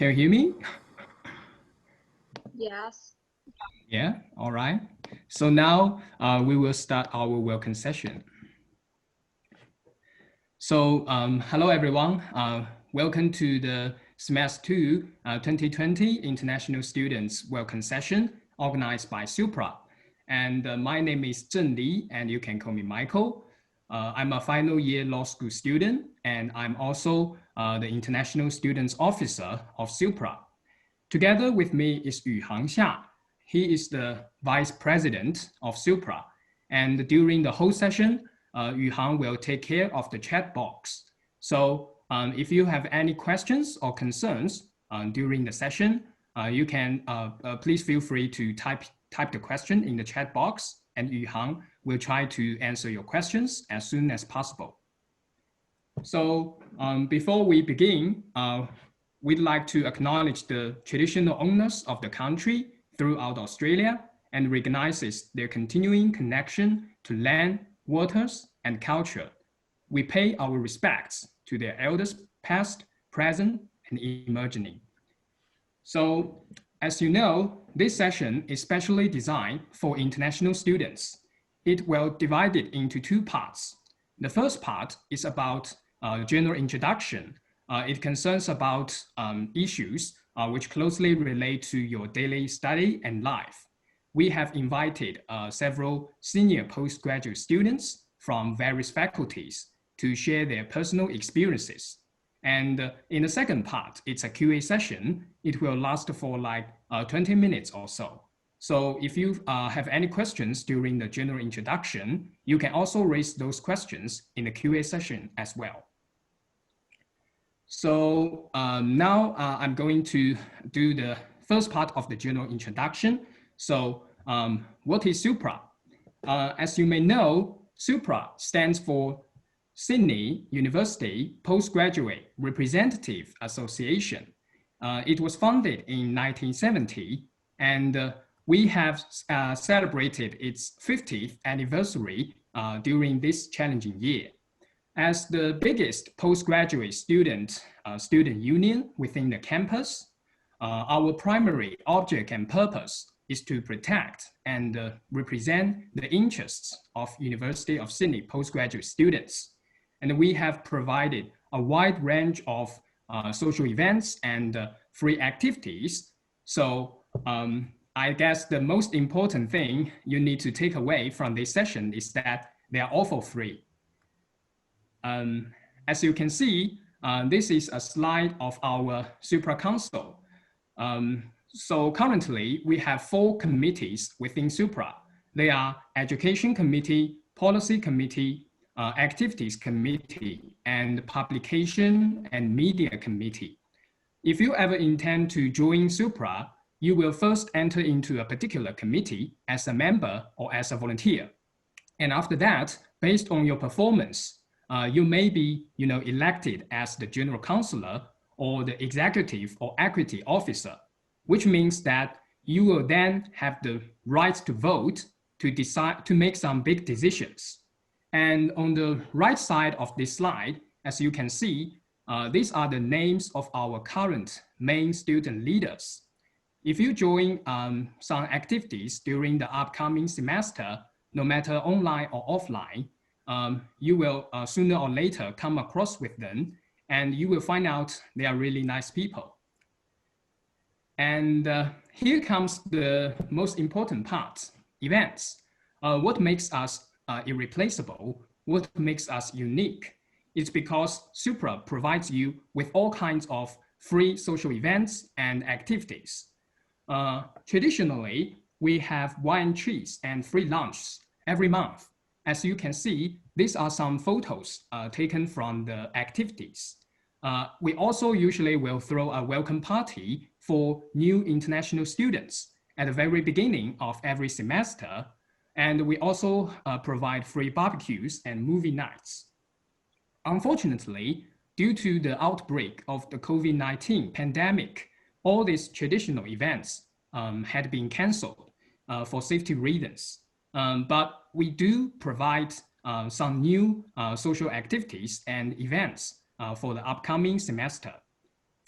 Can you hear me? Yes. Yeah, all right. So now we will start our welcome session. So hello everyone. Welcome to the Semester 2 2020 International Students Welcome Session organized by Supra. And my name is Zheng Li, and you can call me Michael. I'm a final year law school student, and I'm also the International Students Officer of Supra. Together with me is Yuhang Xia. He is the Vice President of Supra. And during the whole session, Yuhang will take care of the chat box. So if you have any questions or concerns during the session, you can please feel free to type the question in the chat box, and Yuhang will try to answer your questions as soon as possible. So before we begin, we'd like to acknowledge the traditional owners of the country throughout Australia and recognizes their continuing connection to land, waters, and culture. We pay our respects to their elders past, present, and emerging. So as you know, this session is specially designed for international students. It will divide it into two parts. The first part is about general introduction. It concerns about issues which closely relate to your daily study and life. We have invited several senior postgraduate students from various faculties to share their personal experiences. And in the second part, it's a Q&A session. It will last for like 20 minutes or so. So if you have any questions during the general introduction, you can also raise those questions in the Q&A session as well. So now I'm going to do the first part of the general introduction. So what is Supra? As you may know, Supra stands for Sydney University Postgraduate Representative Association. It was founded in 1970, and we have celebrated its 50th anniversary during this challenging year. As the biggest postgraduate student union within the campus, our primary object and purpose is to protect and represent the interests of University of Sydney postgraduate students. And we have provided a wide range of social events and free activities. So I guess the most important thing you need to take away from this session is that they are all for free. As you can see, this is a slide of our Supra Council. So currently, we have 4 committees within Supra. They are Education Committee, Policy Committee, Activities Committee, and Publication and Media Committee. If you ever intend to join Supra, you will first enter into a particular committee as a member or as a volunteer. And after that, based on your performance, you may be elected as the general counselor or the executive or equity officer, which means that you will then have the right to vote to decide to make some big decisions. And on the right side of this slide, as you can see, these are the names of our current main student leaders. If you join some activities during the upcoming semester, no matter online or offline, you will sooner or later come across with them, and you will find out they are really nice people. And here comes the most important part, events. What makes us irreplaceable, what makes us unique, is because Supra provides you with all kinds of free social events and activities. Traditionally, we have wine treats and free lunches every month. As you can see, these are some photos taken from the activities. We also usually will throw a welcome party for new international students at the very beginning of every semester. And we also provide free barbecues and movie nights. Unfortunately, due to the outbreak of the COVID-19 pandemic, all these traditional events had been canceled for safety reasons. But we do provide some new social activities and events for the upcoming semester.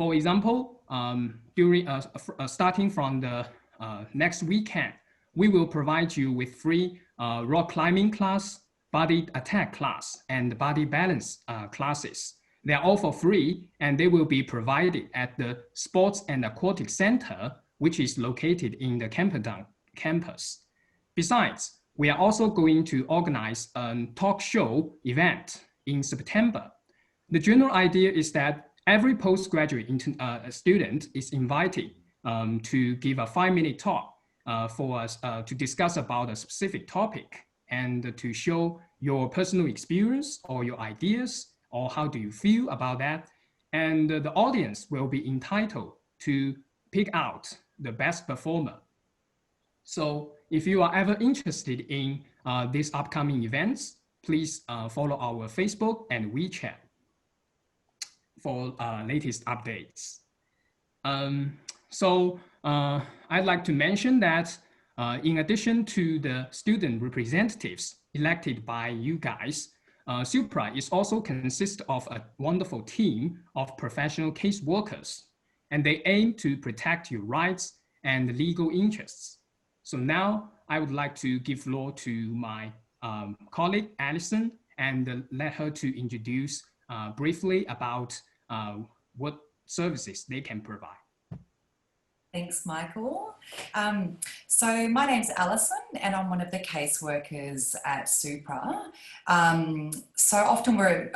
For example, starting from the next weekend, we will provide you with free rock climbing class, body attack class, and body balance classes. They are all for free, and they will be provided at the Sports and Aquatic Center, which is located in the Camperdown campus. Besides, we are also going to organize a talk show event in September. The general idea is that every postgraduate student is invited to give a 5-minute talk for us to discuss about a specific topic and to show your personal experience or your ideas or how do you feel about that. And the audience will be entitled to pick out the best performer. So if you are ever interested in these upcoming events, please follow our Facebook and WeChat for latest updates. I'd like to mention that in addition to the student representatives elected by you guys, SUPRA is also consists of a wonderful team of professional caseworkers, and they aim to protect your rights and legal interests. So now I would like to give floor to my colleague, Alison, and let her to introduce briefly about what services they can provide. Thanks, Michael. So my name's Alison and I'm one of the caseworkers at SUPRA. So often we're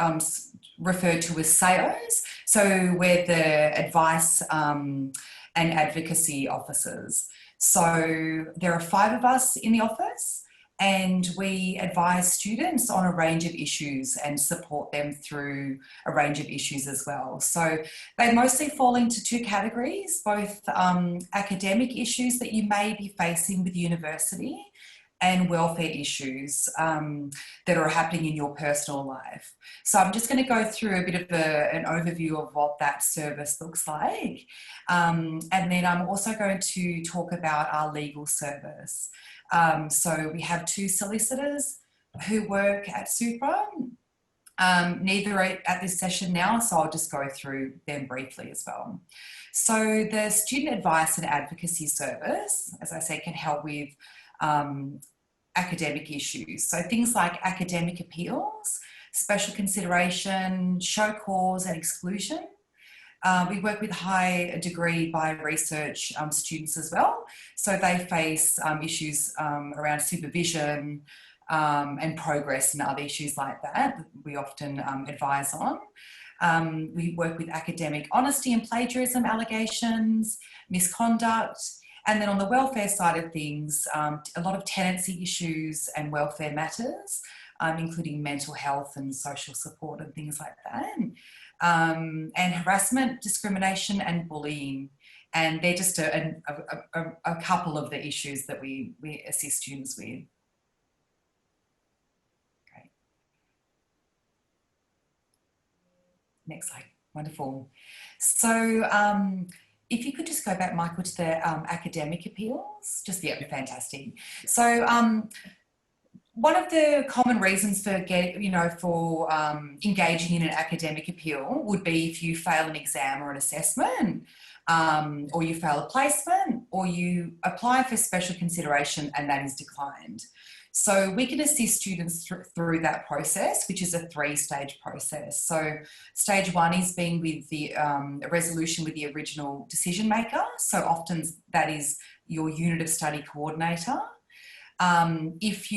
referred to as SAOs. So we're the advice and advocacy officers. So there are 5 of us in the office and we advise students on a range of issues and support them through a range of issues as well. So they mostly fall into 2 categories, both academic issues that you may be facing with university and welfare issues that are happening in your personal life. So I'm just going to go through a bit of an overview of what that service looks like. And then I'm also going to talk about our legal service. So we have 2 solicitors who work at SUPRA. Neither are at this session now, so I'll just go through them briefly as well. So the Student Advice and Advocacy Service, as I said, can help with academic issues. So things like academic appeals, special consideration, show cause and exclusion. We work with high degree bio-research students as well. So they face issues around supervision and progress and other issues like that we often advise on. We work with academic honesty and plagiarism allegations, misconduct, and then on the welfare side of things, a lot of tenancy issues and welfare matters, including mental health and social support and things like that. And harassment, discrimination and bullying. And they're just a couple of the issues that we assist students with. Okay. Next slide. Wonderful. So if you could just go back, Michael, to the academic appeals. Just, yeah, fantastic. So one of the common reasons for engaging in an academic appeal would be if you fail an exam or an assessment, or you fail a placement, or you apply for special consideration and that is declined. So we can assist students through that process, which is a 3-stage process. So stage 1 is being with the resolution with the original decision maker. So often that is your unit of study coordinator. If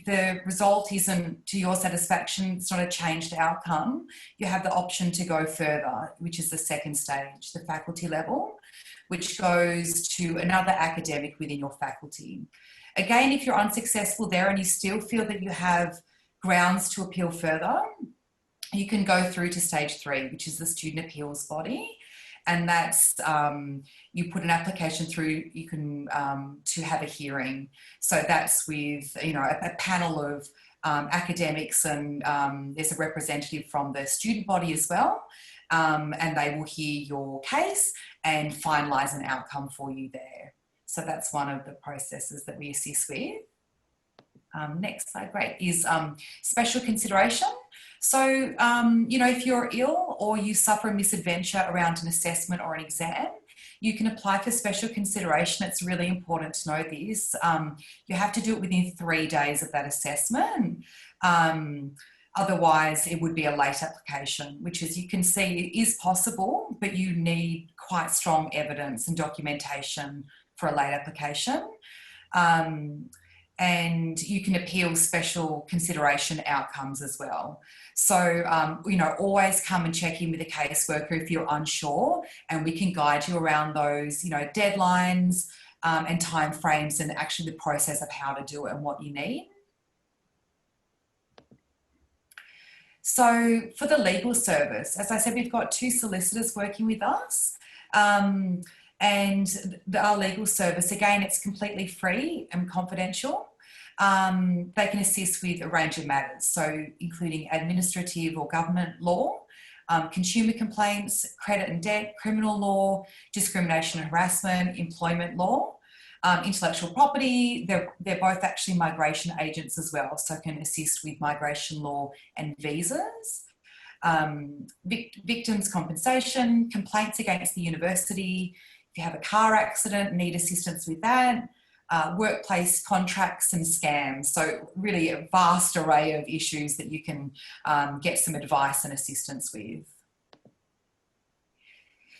the result isn't to your satisfaction, it's not a changed outcome, you have the option to go further, which is the 2nd stage, the faculty level, which goes to another academic within your faculty. Again, if you're unsuccessful there and you still feel that you have grounds to appeal further, you can go through to stage 3, which is the student appeals body. And that's, you put an application through, you can, to have a hearing. So that's with, a panel of academics and there's a representative from the student body as well. And they will hear your case and finalise an outcome for you there. So that's one of the processes that we assist with. Next slide, great, is special consideration. So, you know, if you're ill or you suffer a misadventure around an assessment or an exam, you can apply for special consideration. It's really important to know this. You have to do it within 3 days of that assessment. Otherwise, it would be a late application, which, as you can see, is possible, but you need quite strong evidence and documentation for a late application. And you can appeal special consideration outcomes as well. So, you know, always come and check in with a caseworker if you're unsure, and we can guide you around those, you know, deadlines and timeframes, and actually the process of how to do it and what you need. So for the legal service, as I said, we've got 2 solicitors working with us. And our legal service, again, it's completely free and confidential. They can assist with a range of matters, so including administrative or government law, consumer complaints, credit and debt, criminal law, discrimination and harassment, employment law, intellectual property. They're both actually migration agents as well, so can assist with migration law and visas. Victims compensation, complaints against the university. If you have a car accident, need assistance with that. Workplace contracts and scams. So really a vast array of issues that you can get some advice and assistance with.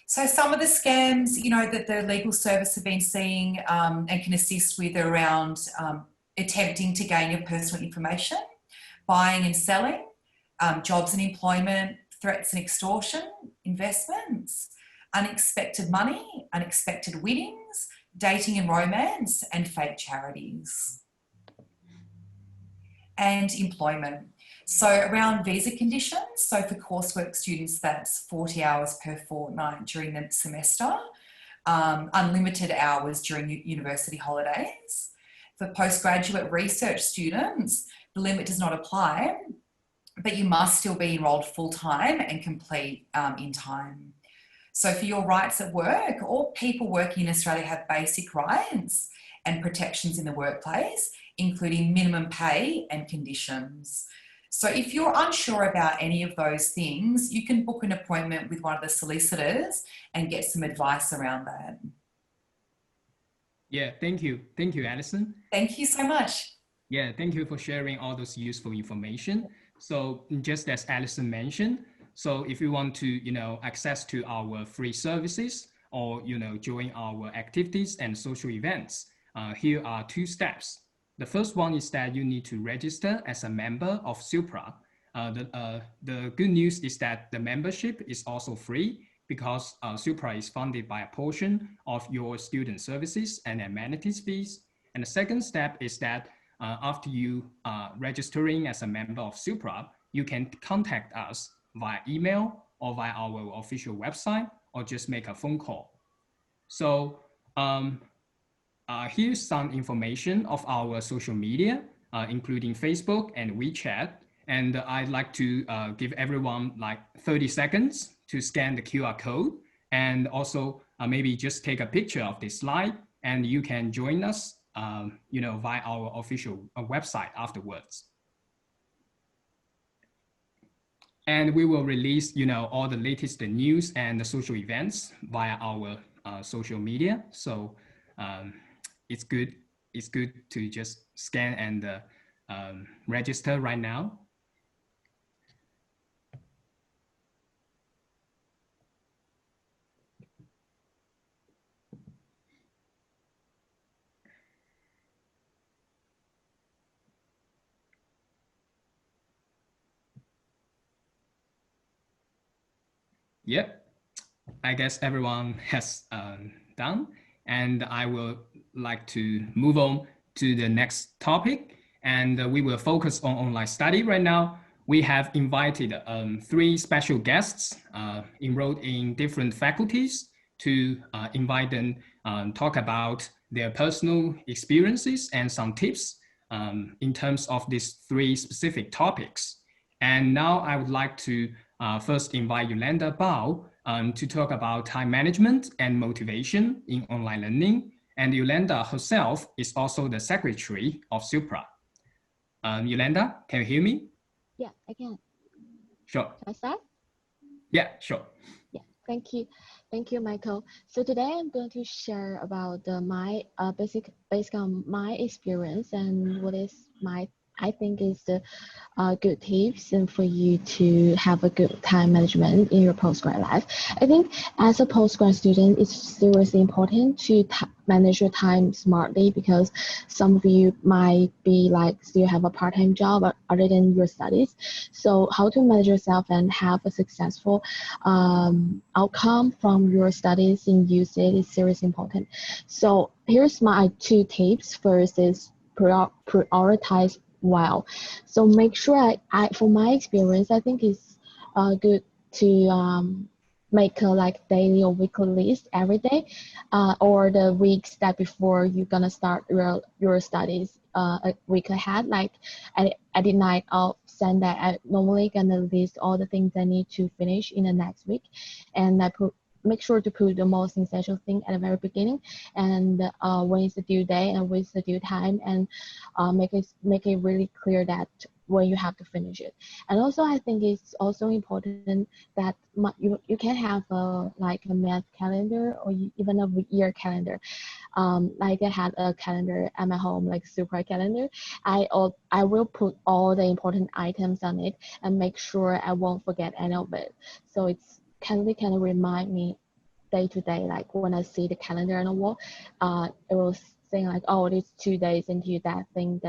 So some of the scams, you know, that the legal service have been seeing and can assist with around attempting to gain your personal information, buying and selling, jobs and employment, threats and extortion, investments, unexpected money, unexpected winnings, dating and romance, and fake charities. And employment. So around visa conditions, so for coursework students, that's 40 hours per fortnight during the semester, unlimited hours during university holidays. For postgraduate research students, the limit does not apply, but you must still be enrolled full-time and complete in time. So for your rights at work, all people working in Australia have basic rights and protections in the workplace, including minimum pay and conditions. So if you're unsure about any of those things, you can book an appointment with one of the solicitors and get some advice around that. Yeah, thank you. Thank you, Alison. Thank you so much. Yeah, thank you for sharing all those useful information. So just as Alison mentioned, so if you want to, you know, access to our free services or, you know, join our activities and social events, here are 2 steps. The first one is that you need to register as a member of SUPRA. The good news is that the membership is also free because SUPRA is funded by a portion of your student services and amenities fees. And the second step is that after you registering as a member of SUPRA, you can contact us via email or via our official website, or just make a phone call. So here's some information of our social media, including Facebook and WeChat. And I'd like to give everyone like 30 seconds to scan the QR code, and also maybe just take a picture of this slide, and you can join us, you know, via our official website afterwards. And we will release, you know, all the latest news and the social events via our social media. So it's good to just scan and register right now. Yep, I guess everyone has done, and I will like to move on to the next topic, and we will focus on online study right now. We have invited 3 special guests enrolled in different faculties to invite them talk about their personal experiences and some tips in terms of these 3 specific topics. And now I would like to first invite Yolanda Bao to talk about time management and motivation in online learning. And Yolanda herself is also the secretary of SUPRA. Yolanda, can you hear me? Yeah, I can. Sure. Can I start? Yeah, sure. Yeah, thank you. Thank you, Michael. So today I'm going to share about my based on my experience and what is my I think is the good tips and for you to have a good time management in your postgrad life. I think as a postgrad student, it's seriously important to manage your time smartly because some of you might be like still have a part-time job other than your studies. So how to manage yourself and have a successful outcome from your studies in UC is seriously important. So here's my 2 tips. First is prioritize well. So make sure from my experience, I think it's good to make a like daily or weekly list every day, or the weeks that before you're gonna start your studies a week ahead. Like at the night, I'll send that. I normally gonna list all the things I need to finish in the next week, and make sure to put the most essential thing at the very beginning, and when is the due day and when is the due time, and make it really clear that when you have to finish it. And also I think it's also important that you can have like a math calendar or even a year calendar. Like I had a calendar at my home, like super calendar. I will put all the important items on it and make sure I won't forget any of it. So it's kind of remind me day to day, like when I see the calendar on the wall, it will say like, oh, it's 2 days until that thing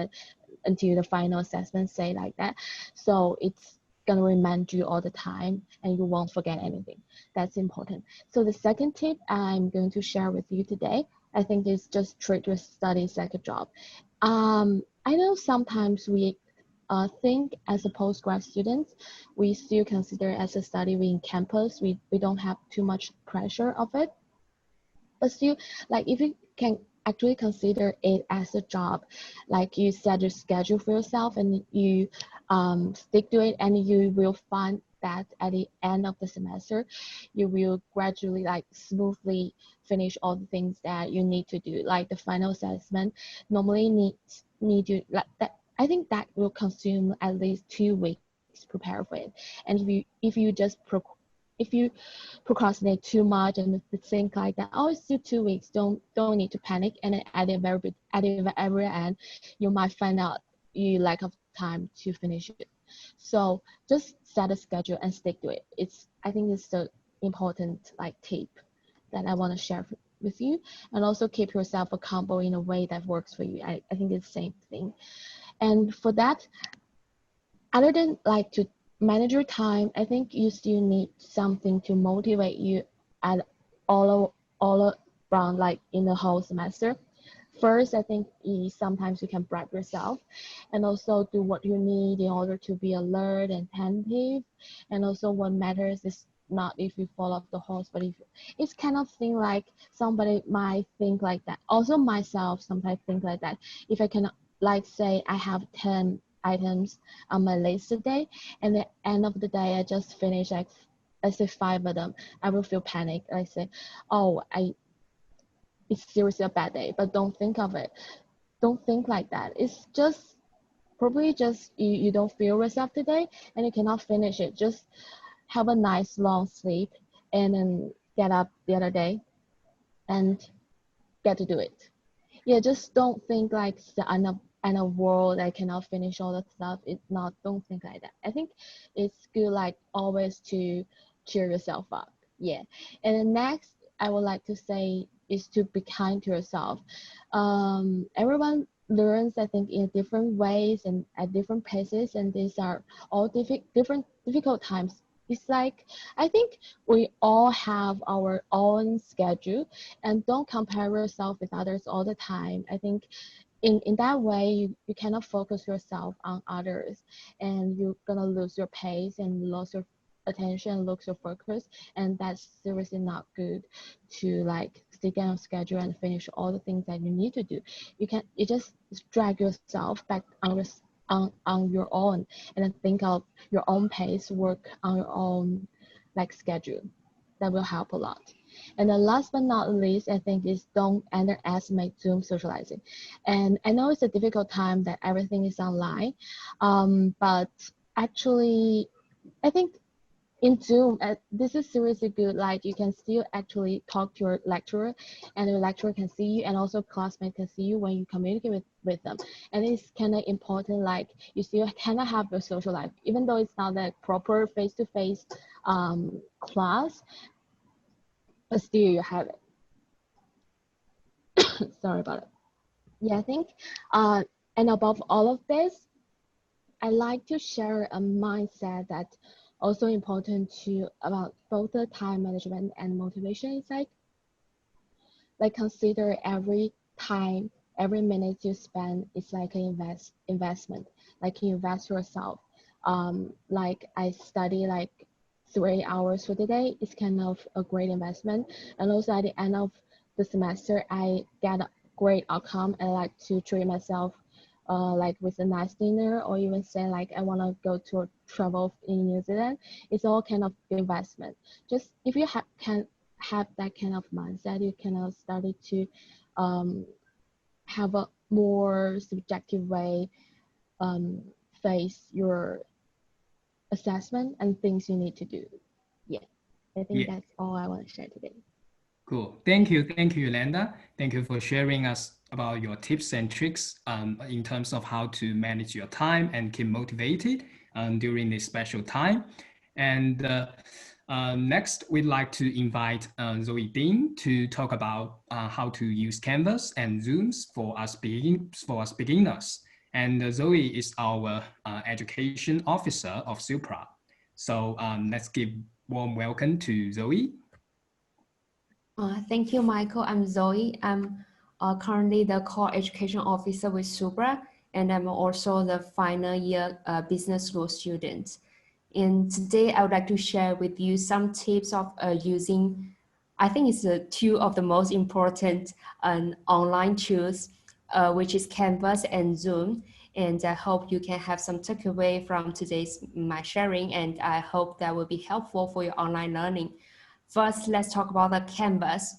until the final assessment say like that. So it's gonna remind you all the time and you won't forget anything. That's important. So the second tip I'm going to share with you today, I think is just treat your studies like a job. I know sometimes we think as a postgrad students, we still consider as a study in campus, we don't have too much pressure of it. But still, like if you can actually consider it as a job, like you set your schedule for yourself and you stick to it, and you will find that at the end of the semester, you will gradually like smoothly finish all the things that you need to do. Like the final assessment normally need you like that. I think that will consume at least 2 weeks prepare for it. And if you procrastinate too much and think like that, oh, it's still 2 weeks, don't need to panic. And then at the very end, you might find out you lack of time to finish it. So just set a schedule and stick to it. I think it's the important like tip that I want to share with you. And also keep yourself accountable in a way that works for you. I think it's the same thing. And for that, other than like to manage your time, I think you still need something to motivate you at all around, like in the whole semester. First, I think sometimes you can prep yourself and also do what you need in order to be alert and attentive. And also what matters is not if you fall off the horse, but if it's kind of thing like somebody might think like that. Also myself sometimes think like that. If I can, like say I have 10 items on my list today, and at the end of the day I just finish like I say 5 of them, I will feel panic. I say, oh, it's seriously a bad day. But don't think of it. Don't think like that. It's just probably just you don't feel yourself today and you cannot finish it. Just have a nice long sleep and then get up the other day and get to do it. Yeah, just don't think like the end of world, I cannot finish all the stuff. It's not, don't think like that. I think it's good like always to cheer yourself up. Yeah. And then next I would like to say is to be kind to yourself. Everyone learns, I think, in different ways and at different paces, and these are all different difficult times. It's like I think we all have our own schedule, and don't compare yourself with others all the time. I think in that way you cannot focus yourself on others, and you're gonna lose your pace and lose your attention, lose your focus, and that's seriously not good to like stick on a schedule and finish all the things that you need to do. You just drag yourself back on your own, and then think of your own pace, work on your own like schedule. That will help a lot. And then last but not least, I think is don't underestimate Zoom socializing. And I know it's a difficult time that everything is online, but actually I think in Zoom, this is seriously good. Like you can still actually talk to your lecturer, and your lecturer can see you, and also classmates can see you when you communicate with them. And it's kind of important. Like you still kind of have your social life, even though it's not a proper face-to-face class, but still you have it. Sorry about it. Yeah, I think, and above all of this, I like to share a mindset that also important to about both the time management and motivation. It's like consider every time, every minute you spend is like an investment. Like you invest yourself. Like I study like 3 hours for the day. It's kind of a great investment. And also at the end of the semester, I get a great outcome. I like to treat myself like with a nice dinner, or even say like I want to go to a travel in New Zealand. It's all kind of investment. Just if you can have that kind of mindset, you can start to have a more subjective way face your assessment and things you need to do. Yeah, I think that's all I want to share today. Cool. Thank you, Yolanda. Thank you for sharing us about your tips and tricks in terms of how to manage your time and keep motivated during this special time. And next, we'd like to invite Zoe Dean to talk about how to use Canvas and Zooms for us beginners. And Zoe is our education officer of Supra. So let's give warm welcome to Zoe. Thank you, Michael. I'm Zoe. I'm currently the core education officer with Supra, and I'm also the final year business school student. And today I would like to share with you some tips of using, I think it's two of the most important online tools, which is Canvas and Zoom. And I hope you can have some takeaway from today's my sharing, and I hope that will be helpful for your online learning. First, let's talk about the Canvas.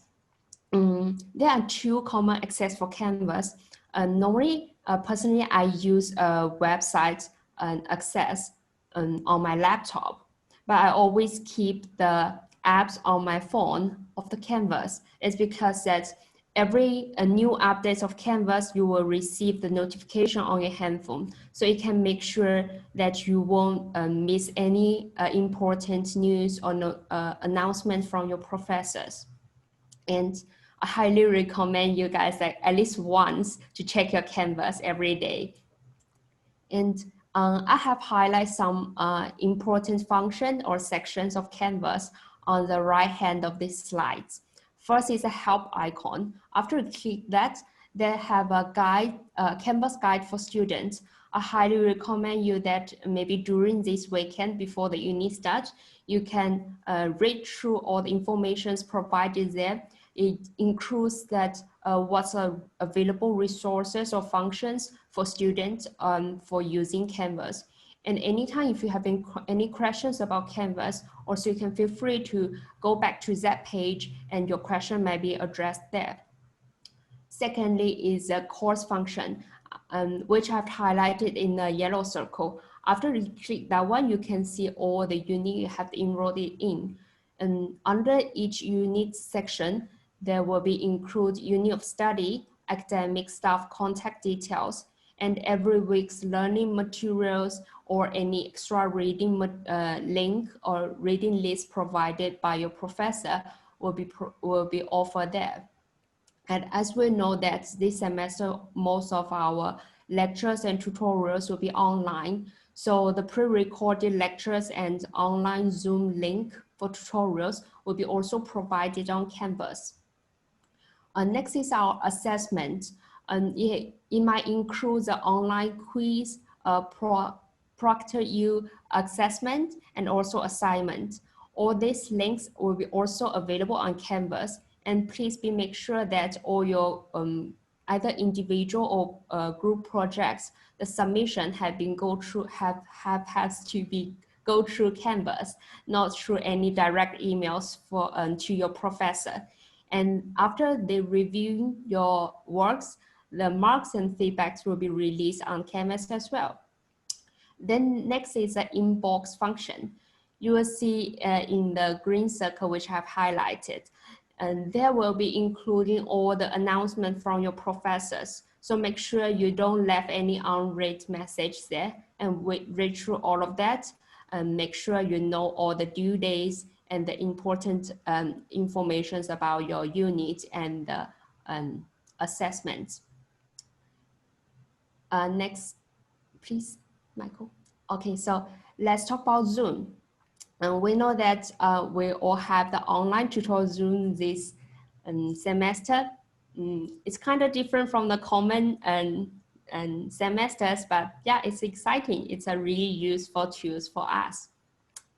There are two common access for Canvas. Normally, personally, I use a website access on my laptop, but I always keep the apps on my phone of the Canvas. It's because that every new update of Canvas, you will receive the notification on your handphone. So it can make sure that you won't miss any important news or announcement from your professors. And I highly recommend you guys like at least once to check your Canvas every day. And I have highlighted some important function or sections of Canvas on the right hand of these slides. First is a help icon. After you click that, they have a guide, Canvas guide for students. I highly recommend you that maybe during this weekend before the unit starts, you can read through all the information provided there. It includes that what's available resources or functions for students for using Canvas. And anytime if you have any questions about Canvas, also you can feel free to go back to that page and your question may be addressed there. Secondly is a course function, which I've highlighted in the yellow circle. After you click that one, you can see all the unit you have enrolled in. And under each unit section, there will be include unit of study, academic staff contact details, and every week's learning materials or any extra reading link or reading list provided by your professor will be offered there. And as we know that this semester, most of our lectures and tutorials will be online. So the pre-recorded lectures and online Zoom link for tutorials will be also provided on Canvas. Next is our assessment. It might include the online quiz, ProctorU assessment, and also assignment. All these links will be also available on Canvas. And please make sure that all your either individual or group projects, the submission has to be go through Canvas, not through any direct emails for to your professor. And after they review your works, the marks and feedbacks will be released on Canvas as well. Then next is the inbox function. you will see in the green circle, which I've highlighted, and there will be including all the announcements from your professors. So make sure you don't leave any unread message there, and read through all of that, and make sure you know all the due dates and the important information about your unit and the assessments. Next, please, Michael. Okay, so let's talk about Zoom. And we know that we all have the online tutorial Zoom this semester. It's kind of different from the common and semesters, but yeah, it's exciting. It's a really useful tool for us.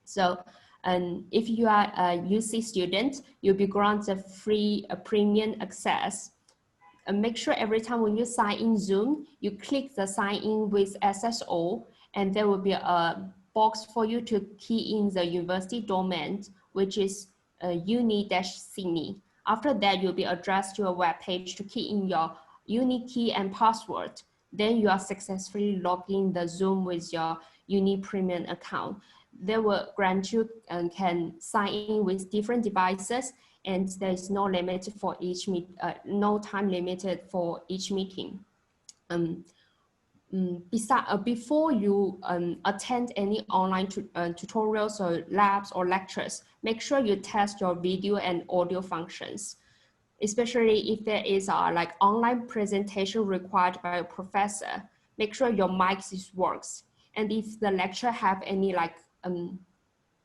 So if you are a UC student, you'll be granted free premium access. And make sure every time when you sign in Zoom, you click the sign in with SSO, and there will be a box for you to key in the university domain, which is uni-sydney. After that, you'll be addressed to a web page to key in your uni key and password. Then you are successfully logged in the Zoom with your uni premium account. They will grant you and can sign in with different devices, and there is no limit for each no time limited for each meeting. Before you attend any online tutorials or labs or lectures, make sure you test your video and audio functions, especially if there is like online presentation required by a professor. Make sure your mic works, and if the lecture have any like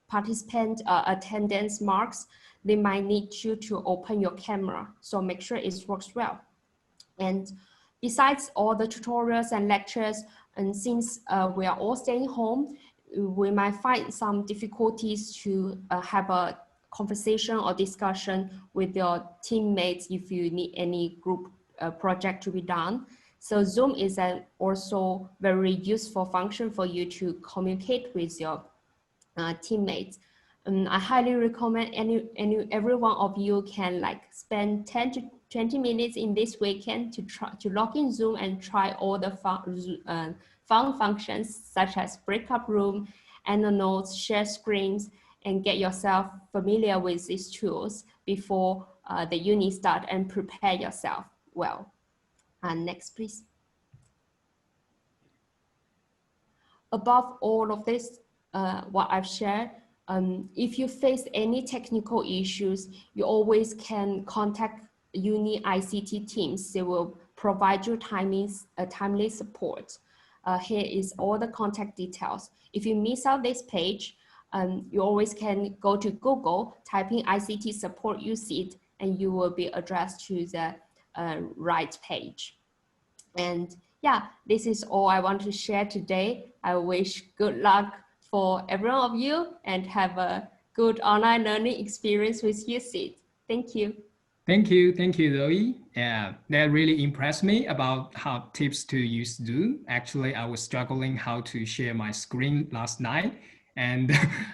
participant attendance marks, they might need you to open your camera. So make sure it works well. And besides all the tutorials and lectures, and since we are all staying home, we might find some difficulties to have a conversation or discussion with your teammates if you need any group project to be done. So Zoom is an also very useful function for you to communicate with your teammates. I highly recommend every one of you can like spend 10 to 20 minutes in this weekend to log in Zoom and try all the fun functions such as breakout room, notes, share screens, and get yourself familiar with these tools before the uni start, and prepare yourself well. Next, please. Above all of this, what I've shared, if you face any technical issues, you always can contact uni ICT teams. They will provide you timely support. Here is all the contact details. If you miss out this page, you always can go to Google, type in ICT support UC, and you will be addressed to the right page. And yeah, this is all I want to share today. I wish good luck for every one of you and have a good online learning experience with UC. Thank you. Thank you, Zoe. Yeah, that really impressed me about how tips to use Zoom. Actually, I was struggling how to share my screen last night, and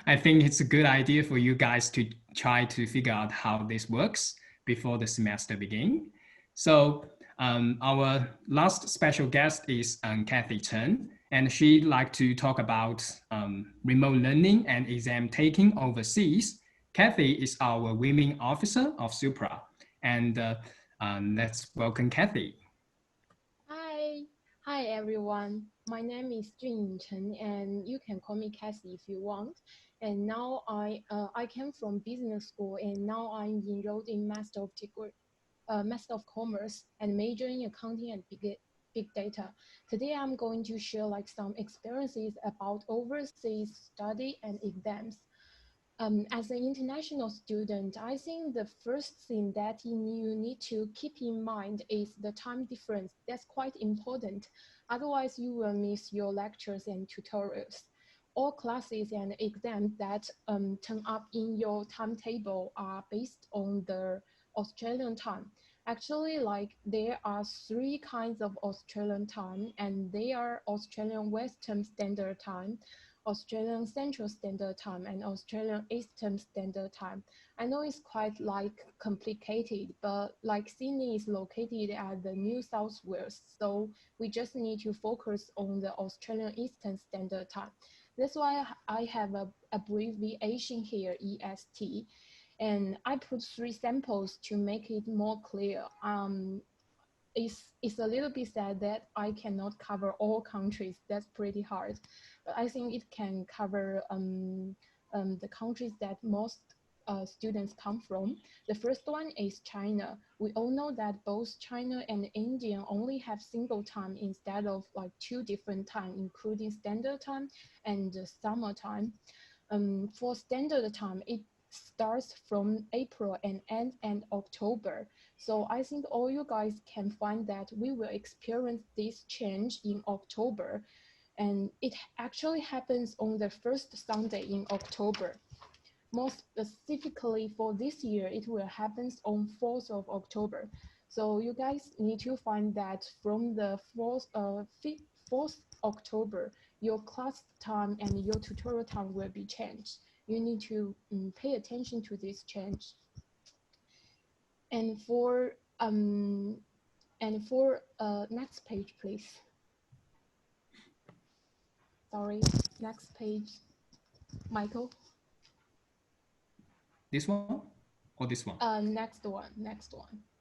I think it's a good idea for you guys to try to figure out how this works before the semester begins. So our last special guest is Kathy Chen, and she'd like to talk about remote learning and exam taking overseas. Kathy is our Women Officer of Supra, and let's welcome Kathy. Hi everyone. My name is Jun Chen, and you can call me Kathy if you want. And now I came from business school, and now I'm enrolled in Master of Commerce and major in accounting and big data. Today I'm going to share like some experiences about overseas study and exams. As an international student, I think the first thing that you need to keep in mind is the time difference. That's quite important. Otherwise, you will miss your lectures and tutorials. All classes and exams that turn up in your timetable are based on the Australian time. Actually, like there are 3 kinds of Australian time, and they are Australian Western Standard Time, Australian Central Standard Time, and Australian Eastern Standard Time. I know it's quite like complicated, but like Sydney is located at the New South Wales, so we just need to focus on the Australian Eastern Standard Time. That's why I have a abbreviation here, EST. And I put 3 samples to make it more clear. It's a little bit sad that I cannot cover all countries. That's pretty hard. But I think it can cover the countries that most students come from. The first one is China. We all know that both China and India only have single time instead of like 2 different time, including standard time and summer time. For standard time, it starts from April and ends in October. So I think all you guys can find that we will experience this change in October. And it actually happens on the first Sunday in October. More specifically for this year, it will happen on 4th of October. So you guys need to find that from the 4th October, your class time and your tutorial time will be changed. You need to pay attention to this change. And for next page, please. Sorry, next page, Michael. This one or this one? Next one.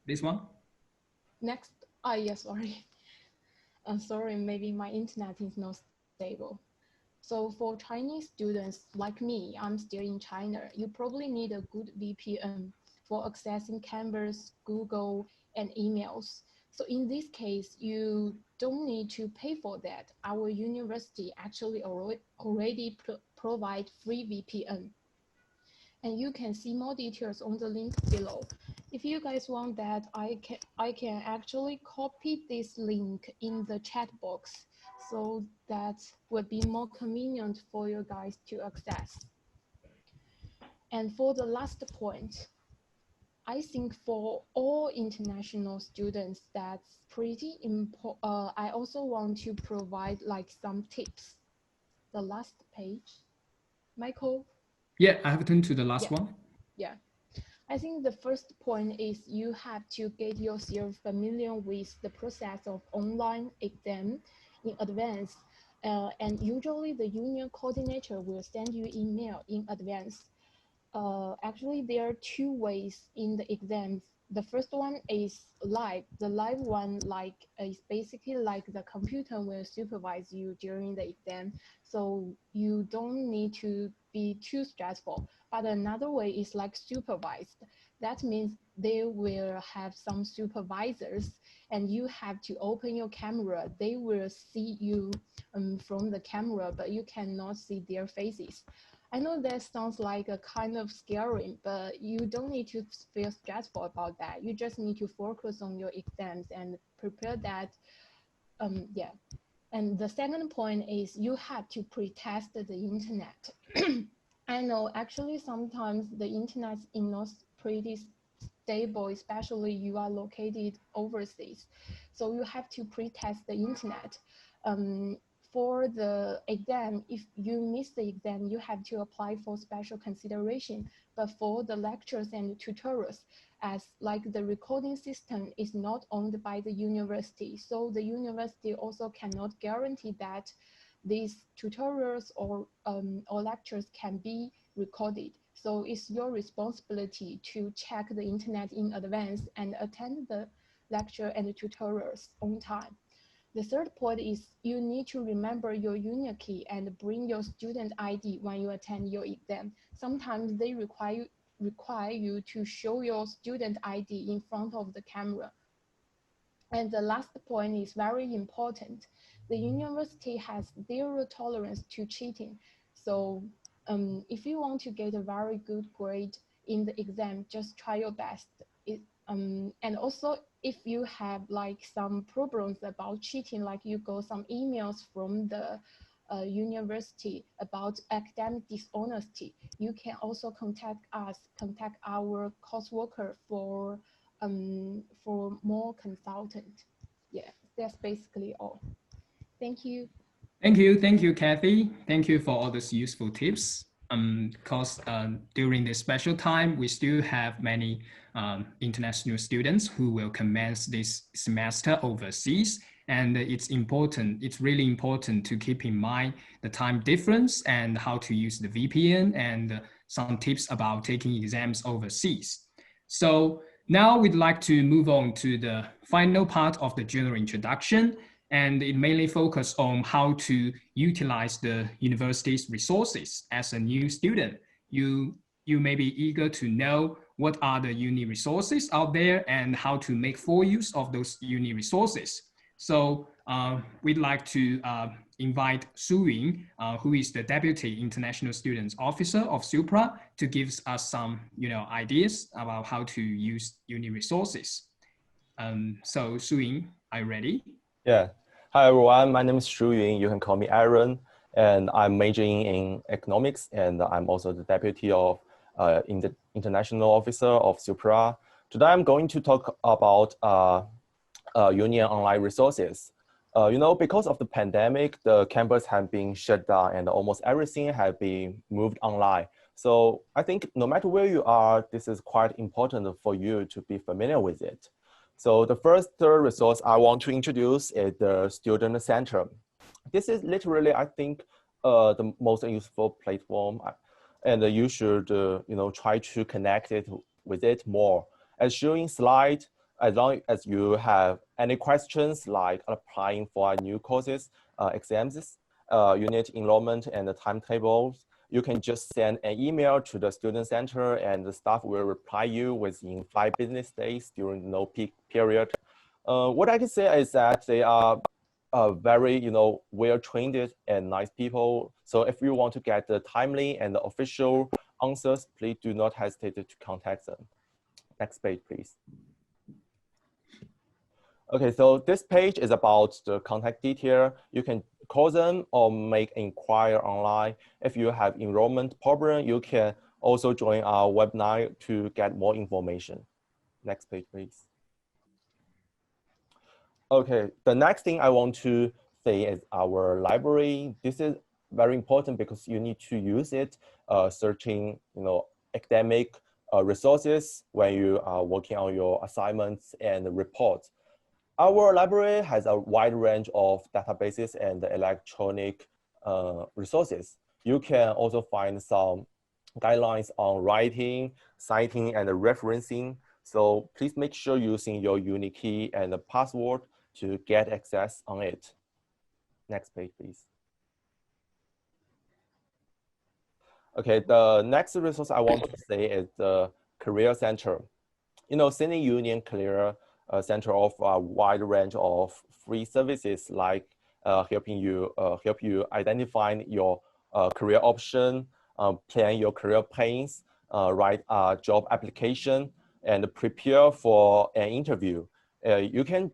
This one? Next. Yeah, sorry. I'm sorry, maybe my internet is not stable. So for Chinese students like me, I'm still in China, you probably need a good VPN for accessing Canvas, Google, and emails. So in this case, you don't need to pay for that. Our university actually already provide free VPN. And you can see more details on the link below. If you guys want that, I can actually copy this link in the chat box, so that would be more convenient for you guys to access. And for the last point, I think for all international students, that's pretty important. I also want to provide like some tips. The last page, Michael. Yeah, I have turned to the last one. Yeah. I think the first point is you have to get yourself familiar with the process of online exam in advance. And usually the union coordinator will send you email in advance. Actually, there are 2 ways in the exams. The first one is live. The live one is basically like the computer will supervise you during the exam. So you don't need to be too stressful. But another way is like supervised. That means they will have some supervisors and you have to open your camera. They will see you from the camera, but you cannot see their faces. I know that sounds like a kind of scary, but you don't need to feel stressful about that. You just need to focus on your exams and prepare that. Yeah. And the second point is you have to pre-test the internet. I know actually sometimes the internet is not pretty stable, especially you are located overseas. So you have to pre-test the internet. For the exam, if you miss the exam, you have to apply for special consideration. But for the lectures and tutorials, as like the recording system is not owned by the university, so the university also cannot guarantee that these tutorials or lectures can be recorded. So it's your responsibility to check the internet in advance and attend the lecture and the tutorials on time. The third point is you need to remember your union key and bring your student ID when you attend your exam. Sometimes they require you to show your student ID in front of the camera. And the last point is very important. The university has 0 tolerance to cheating. So if you want to get a very good grade in the exam, just try your best. And also, if you have like some problems about cheating, like you got some emails from the university about academic dishonesty, you can also contact our courseworker for more consultant. Yeah, that's basically all. Thank you. Thank you, Kathy. Thank you for all those useful tips. Because during this special time, we still have many international students who will commence this semester overseas. And it's really important to keep in mind the time difference and how to use the VPN and some tips about taking exams overseas. So now we'd like to move on to the final part of the general introduction, and it mainly focuses on how to utilize the university's resources as a new student. You may be eager to know what are the uni resources out there and how to make full use of those uni resources. So we'd like to invite Su Ying, who is the Deputy International Students Officer of SUPRA, to give us some ideas about how to use uni resources. So Su Ying, are you ready? Yeah. Hi, everyone. My name is Shu Ying. You can call me Aaron. And I'm majoring in economics. And I'm also the deputy of the international officer of SUPRA. Today, I'm going to talk about union online resources. Because of the pandemic, the campus have been shut down and almost everything has been moved online. So I think no matter where you are, this is quite important for you to be familiar with it. So the first resource I want to introduce is the Student Center. This is literally, I think, the most useful platform, and you should, try to connect it with it more. As shown in slide, as long as you have any questions like applying for new courses, exams, unit enrollment, and the timetables, you can just send an email to the Student Center and the staff will reply you within 5 business days during no peak period. What I can say is that they are very, well-trained and nice people. So if you want to get the timely and the official answers, please do not hesitate to contact them. Next page, please. Okay, so this page is about the contact detail. You can call them or make inquiry online. If you have enrollment problem, you can also join our webinar to get more information. Next page, please. Okay, the next thing I want to say is our library. This is very important because you need to use it searching, academic resources when you are working on your assignments and reports. Our library has a wide range of databases and electronic resources. You can also find some guidelines on writing, citing, and referencing. So please make sure using your unique key and the password to get access on it. Next page, please. Okay, the next resource I want to say is the Career Center. Sydney Union Career Center offers a wide range of free services like help you identify your career option, plan your career plans, write a job application, and prepare for an interview. You can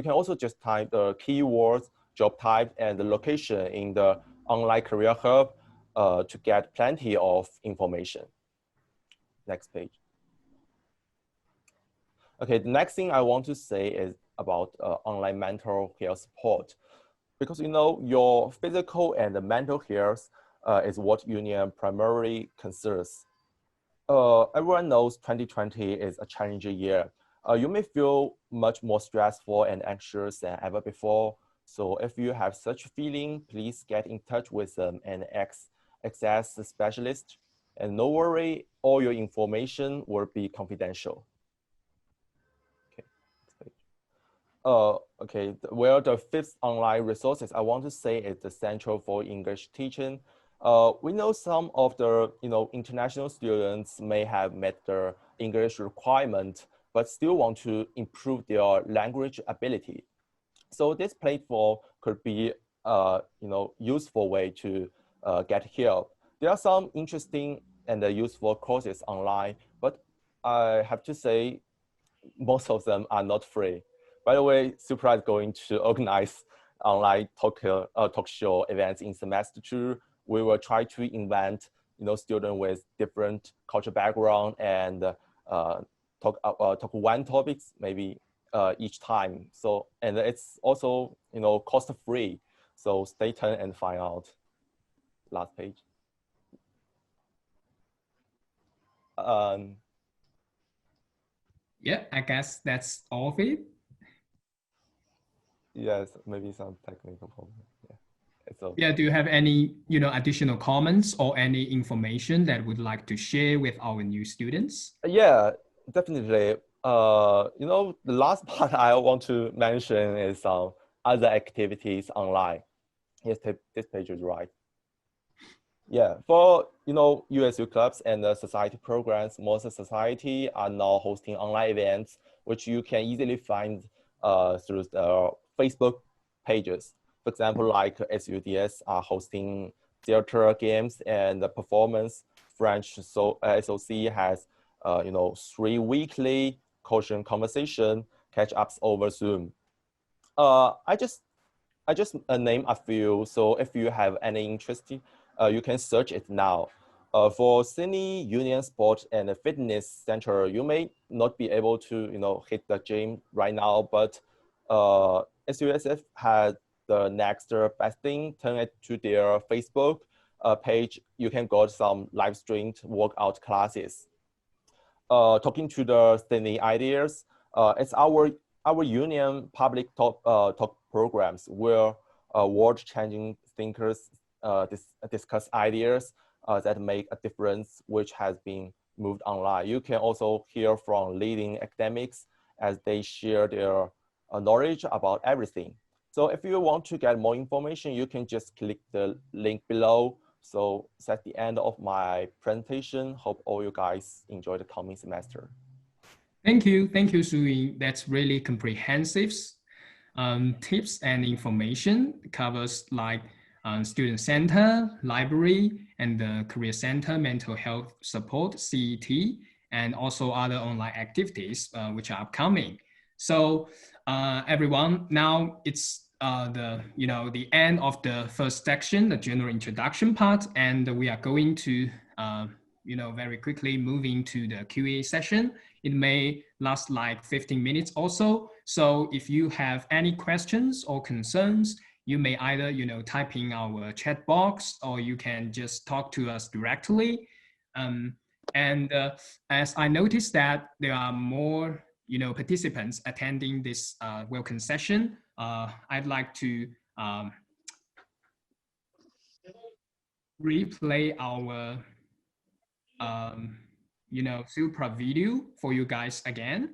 also just type the keywords, job type, and the location in the online career hub to get plenty of information. Next page. Okay, the next thing I want to say is about online mental health support. Because your physical and mental health is what union primarily considers. Everyone knows 2020 is a challenging year. You may feel much more stressful and anxious than ever before. So if you have such a feeling, please get in touch with them and access the specialist. And no worry, all your information will be confidential. Okay, well, the fifth online resources I want to say is the Central for English Teaching. We know some of the international students may have met the English requirement, but still want to improve their language ability. So this platform could be useful way to get help. There are some interesting and useful courses online, but I have to say most of them are not free. By the way, SUPRA is going to organize online talk show events in semester 2. We will try to invent students with different cultural background and talk one topics maybe each time. So, and it's also cost free. So stay tuned and find out. Last page. Yeah, I guess that's all of it. Yes, maybe some technical problem. Yeah, it's okay. Yeah, do you have any, additional comments or any information that would like to share with our new students? Yeah, definitely. The last part I want to mention is some other activities online. Yes, this page is right. Yeah, for USU clubs and the society programs, most society are now hosting online events, which you can easily find through the Facebook pages. For example, like SUDS are hosting theater games and the performance. French SOC has 3 weekly coaching conversation catch-ups over Zoom. I just name a few. So if you have any interest, you can search it now. For Sydney Union Sport and Fitness Center, you may not be able to hit the gym right now, but SUSF had the next best thing. Turn it to their Facebook page. You can go to some live streamed workout classes. Talking to the Sydney ideas, it's our union public talk programs where world-changing thinkers discuss ideas that make a difference, which has been moved online. You can also hear from leading academics as they share their knowledge about everything. So if you want to get more information, you can just click the link below. So that's the end of my presentation. Hope all you guys enjoy the coming semester. Thank you, Su-Ying. That's really comprehensive tips and information. It covers like student center, library, and the career center, mental health support, CET, and also other online activities which are upcoming. So everyone, now it's the end of the first section, the general introduction part, and we are going to very quickly moving to the QA session. It may last like 15 minutes or so. So if you have any questions or concerns, you may either type in our chat box, or you can just talk to us directly. As I noticed that there are more participants attending this welcome session, I'd like to replay our Supra video for you guys again.